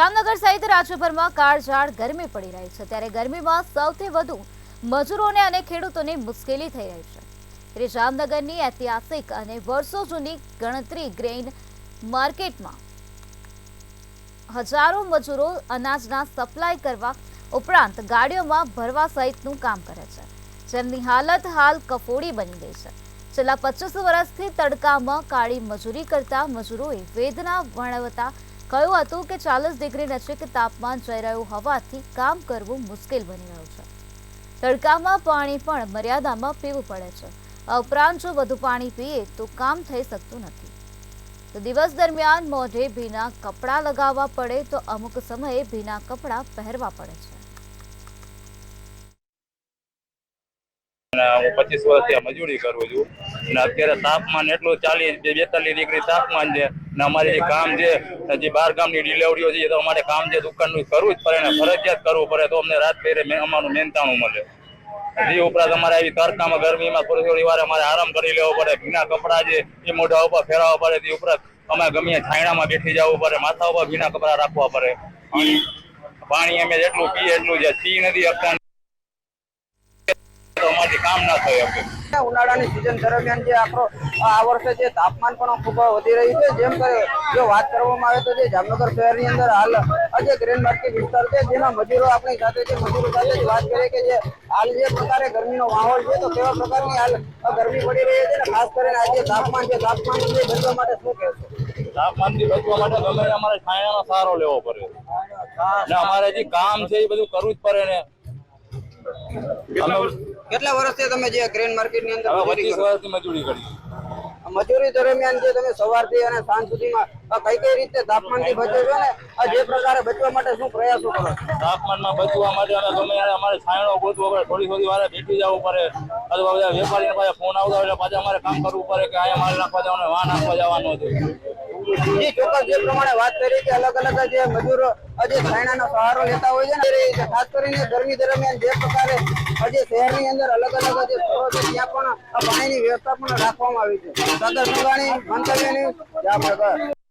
જામનગર સહિત રાજ્યભરમાં કાળઝાળ ગરમી પડી રહી છે, ત્યારે ગરમીમાં સૌથી વધુ મજૂરોને અને ખેડૂતોને મુશ્કેલી થઈ રહી છે। ત્યારે જામનગરની ઐતિહાસિક અને વર્ષો જૂની ગણતરી ગ્રેઇન માર્કેટમાં હજારો મજૂરો અનાજના સપ્લાય કરવા ઉપરાંત ગાડીઓમાં ભરવા સહિતનું કામ કરે છે, જેમની હાલત હાલ કફોડી બની ગઈ છે। છેલ્લા 25 વર્ષથી તડકામાં કાળી મજૂરી કરતા મજૂરોએ વેદના વર્ણવતા કહ્યું હતું કે 40 ડિગ્રી નજીક તાપમાન જઈ રહ્યું હોવાથી કામ કરવું મુશ્કેલ બની રહ્યું છે। તડકામાં પાણી પણ મર્યાદામાં પીવું પડે છે। આ ઉપરાંત જો વધુ પાણી પીએ તો કામ થઈ શકતું નથી। તો દિવસ દરમિયાન મોઢે ભીના કપડાં લગાવવા પડે તો અમુક સમયે ભીના કપડાં પહેરવા પડે છે। હું 25 વર્ષથી મજૂરી કરું છું અને અત્યારે તાપમાન એટલું 40-42 ડિગ્રી તાપમાન છે ને અમારે જે કામ છે જે બહાર ગામની ડિલિવરીઓ છે તો અમારે કામ જે દુકાનનું કરવું જ પડે ને ફરજિયાત કરવું પડે તો અમને રાત ફેરે અમારું મહેનતાણું મળે। જે ઉપરાંત અમારે આવી તડકામાં ગરમીમાં થોડી વાર અમારે આરામ કરી લેવો પડે, ભીના કપડાં છે એ મોઢા ઉપર ફેરવવા પડે, તે ઉપરાંત અમે ગમે છાંયડામાં બેઠી જવું પડે, માથા ઉપર ભીના કપડાં રાખવા પડે। પાણી અમે જેટલું પીએ એટલું જ પી નથી શકતા, અમારથી કામ ના થાય શકે। ઉનાળાની સિઝન દરમિયાન જે આ વર્ષે જે તાપમાન પણ ખૂબ વધી રહ્યું છે, જેમ કે જો વાત કરવામાં આવે તો જે જામનગર શહેરની અંદર હાલ જે ગ્રેન માર્કેટ વિસ્તાર છે જેના મજૂરો આપણી સાથે જે મજૂરો સાથે જ વાત કરીએ કે જે હાલ જે પ્રકારે ગરમીનો માહોલ છે તો કેવા પ્રકારની હાલ ગરમી પડી રહી છે ને ખાસ કરીને આજે તાપમાન બચવા માટે શું કહેશો? તાપમાનથી બચવા માટે ગમે અમારે છાંયડાનો સહારો લેવો પડે ને અમારે જે કામ છે એ બધું કરવું જ પડે ને। કેટલા વર્ષથી તમે જે ગ્રેન માર્કેટની અંદર 25 વર્ષથી મજૂરી કરી। મજૂરી દરમિયાન જે તમે સવારથી અને સાંજ સુધીમાં કઈ રીતે તાપમાનથી બચો છો ને જે પ્રકારે બચવા માટે શું પ્રયાસો કરો? તાપમાનમાં બચવા માટે અમે ગમે અમારે છાંયડો ગોતવો પડે, થોડી વાર બેઠી જવું પડે, અથવા બધા વેપારીને પાછા ફોન આવતા એટલે પાછા અમારે કામ કરવું પડે કે અહીંયા માલ નાખવા જવાનું, વાહ નાખવા જવાનું હતું। જે ચોક્કસ જે પ્રમાણે વાત કરી કે અલગ અલગ જે મજૂરો જે છાંયડાનો સહારો લેતા હોય છે ને ખાસ કરીને ગરમી દરમિયાન જે પ્રકારે જે શહેરની અંદર અલગ અલગ જે સ્થળો છે ત્યાં પણ પાણીની વ્યવસ્થા પણ રાખવામાં આવી છે। સદર સંઘાણી, મંતવ્ય ન્યૂઝ, જામનગર।